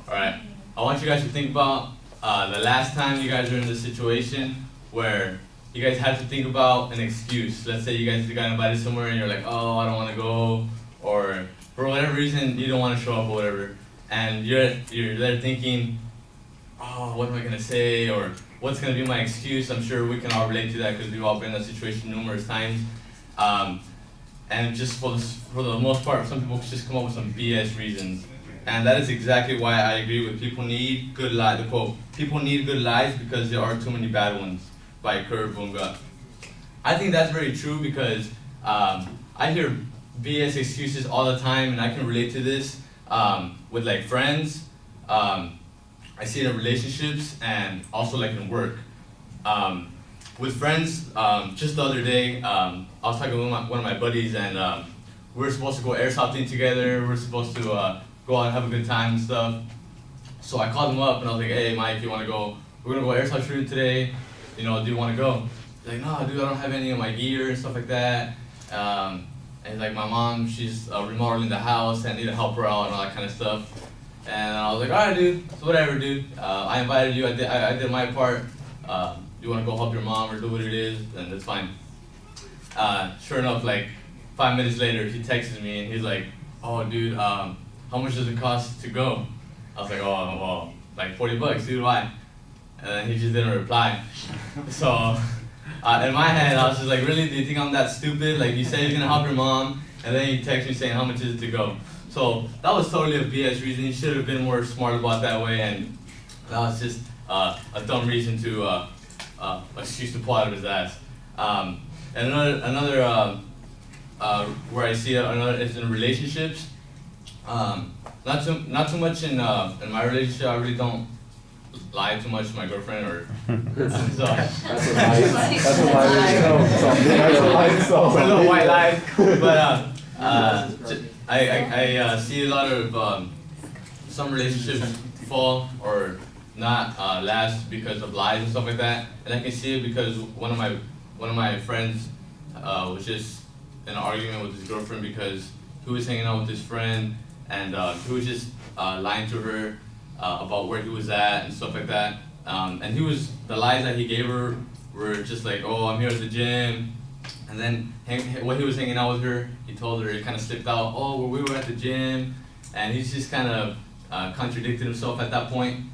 Alright, I want you guys to think about the last time you guys were in this situation where you guys had to think about an excuse. Let's say you guys got invited somewhere and you're like, oh, I don't want to go, or for whatever reason you don't want to show up or whatever, and you're there thinking, oh, what am I gonna say, or what's gonna be my excuse? I'm sure we can all relate to that because we've all been in that situation numerous times. And just for the most part, some people just come up with some BS reasons. And that is exactly why I agree with people need good lies. The quote, people need good lies because there are too many bad ones, by Kurt Vonnegut. I think that's very true because I hear BS excuses all the time, and I can relate to this with like friends. I see it in relationships and also like in work. With friends, just the other day, I was talking with one of my buddies, and we were supposed to go airsofting together. We were supposed to go out and have a good time and stuff. So I called him up and I was like, hey Mike, you wanna go? We're gonna go airsoft shooting today. You know, do you wanna go? He's like, no dude, I don't have any of my gear and stuff like that. And he's like, my mom, she's remodeling the house and I need to help her out and all that kind of stuff. And I was like, alright dude, so whatever dude. I invited you, I did my part. You wanna go help your mom or do what it is, then that's fine. Sure enough, like 5 minutes later, he texts me and he's like, oh dude, how much does it cost to go? I was like, oh, well, like 40 bucks, dude, why? And then he just didn't reply. So, in my head, I was just like, really, do you think I'm that stupid? Like, you say you're gonna help your mom, and then you text me saying, how much is it to go? So, that was totally a BS reason. He should have been more smart about that way, and that was just a dumb reason to, excuse to pull out of his ass. And another where I see it, is in relationships. Not too much in my relationship. I really don't lie too much to my girlfriend, or so. That's a lie. That's a lie. A little white lie. But I see a lot of some relationships fall or not last because of lies and stuff like that. And I can see it because one of my friends was just in an argument with his girlfriend because he was hanging out with his friend. And he was just lying to her about where he was at and stuff like that. And the lies that he gave her were just like, oh, I'm here at the gym. And then when he was hanging out with her, he told her, it kind of slipped out, oh, well, we were at the gym. And he's just kind of contradicted himself at that point.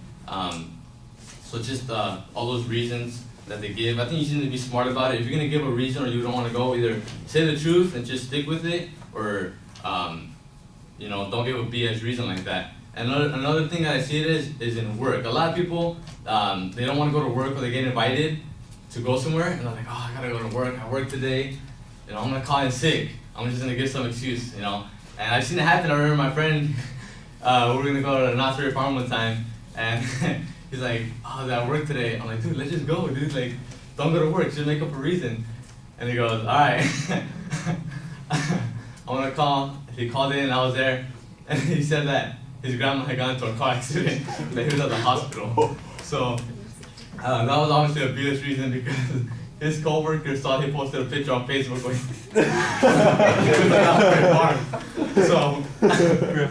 So just all those reasons that they give, I think you just need to be smart about it. If you're gonna give a reason or you don't want to go, either say the truth and just stick with it, or you know, don't give a BS reason like that. And another thing that I see it is in work. A lot of people, they don't want to go to work, or they get invited to go somewhere, and they're like, oh, I gotta go to work. I work today. You know, I'm gonna call in sick. I'm just gonna give some excuse. You know, and I've seen it happen. I remember my friend, we were gonna go to the Knott's Berry Farm one time, and he's like, oh, I work today. I'm like, dude, let's just go, dude. Like, don't go to work. Just make up a reason. And he goes, all right. I'm gonna call. He called in, I was there, and he said that his grandma had gotten into a car accident, that he was at the hospital. So that was obviously a BS reason because his coworker saw he posted a picture on Facebook going, he was at the farm. So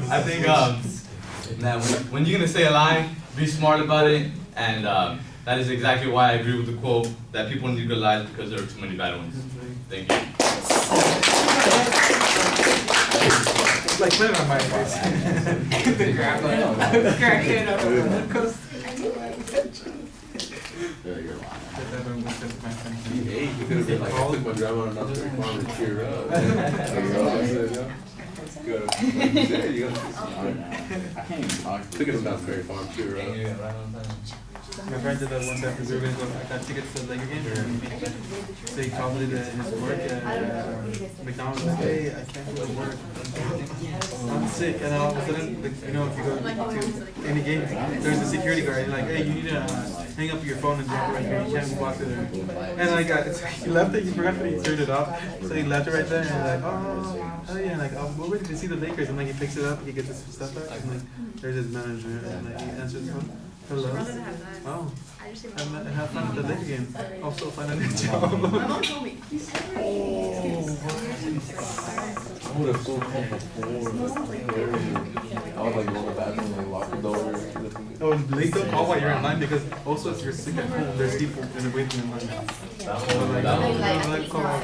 I think that when you're gonna say a lie, be smart about it, and that is exactly why I agree with the quote that people need good lies because there are too many bad ones. Thank you. Like put it on my face. The grandma. Crack it up. Hey, you could have been like, I took my grandma on another farm and cheer her up. You took it to Knott's Berry Farm, cheer her up. My friend did that one time because we were going to go, I got tickets to the Laker game. So he called me to his work at McDonald's. Like, hey, I can't go to work. I'm sick. And then all of a sudden, like, you know, if you go to any game, there's a security guard. Like, hey, you need to hang up your phone and drop it right here. You can't walk through there. And like, he left it. He forgot that he turned it off. So he left it right there. And like, oh yeah. Like, we're waiting to see the Lakers. And like, he picks it up. He gets his stuff back. And like, there's his manager. And like, he answers the phone. Hello. Oh. And have fun at the Laker game. Also find a new job. My mom told me. Oh. would have phone called before. I was like going to the bathroom, like lock the door. Oh, they don't call while you're in line because also if you're sick at home, there's people in the waiting in line. So like,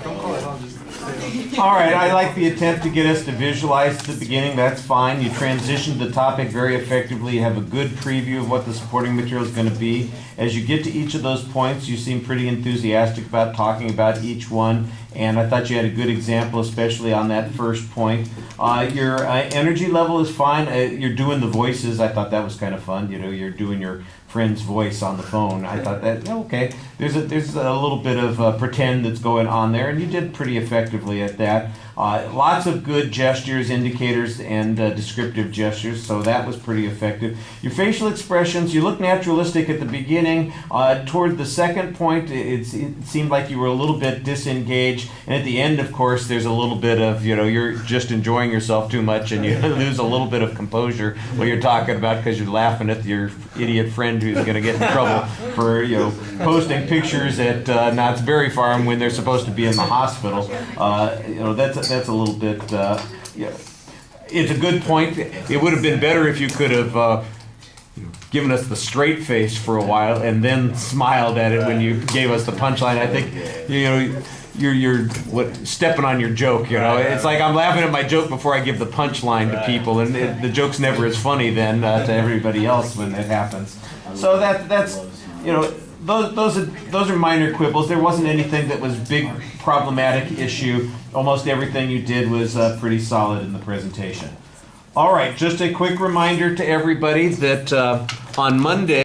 don't call it on, just say All right, I like the attempt to get us to visualize at the beginning. That's fine. You transitioned the topic very effectively. You have a good preview of what the supporting material is going to be. As you get to each of those points, you seem pretty enthusiastic about talking about each one. And I thought you had a good example, especially on that first point. Your energy level is fine. You're doing the voices. I thought that was kind of fun. You know, you're doing your friend's voice on the phone. I thought that, okay, there's a little bit of pretend that's going on there, and you did pretty effectively at that. Lots of good gestures, indicators, and descriptive gestures, so that was pretty effective. Your facial expressions, you look naturalistic at the beginning. Toward the second point, it seemed like you were a little bit disengaged, and at the end, of course, there's a little bit of, you know, you're just enjoying yourself too much, and you lose a little bit of composure what you're talking about because you're laughing at your idiot friend who's going to get in trouble for, you know, posting pictures at Knott's Berry Farm when they're supposed to be in the hospital. You know, that's a little bit, yeah. It's a good point. It would have been better if you could have given us the straight face for a while and then smiled at it when you gave us the punchline. I think, you know, you're stepping on your joke, you know. It's like I'm laughing at my joke before I give the punchline to people, and the joke's never as funny then to everybody else when it happens. So that's, you know, those are minor quibbles. There wasn't anything that was big problematic issue. Almost everything you did was pretty solid in the presentation. All right, just a quick reminder to everybody that on Monday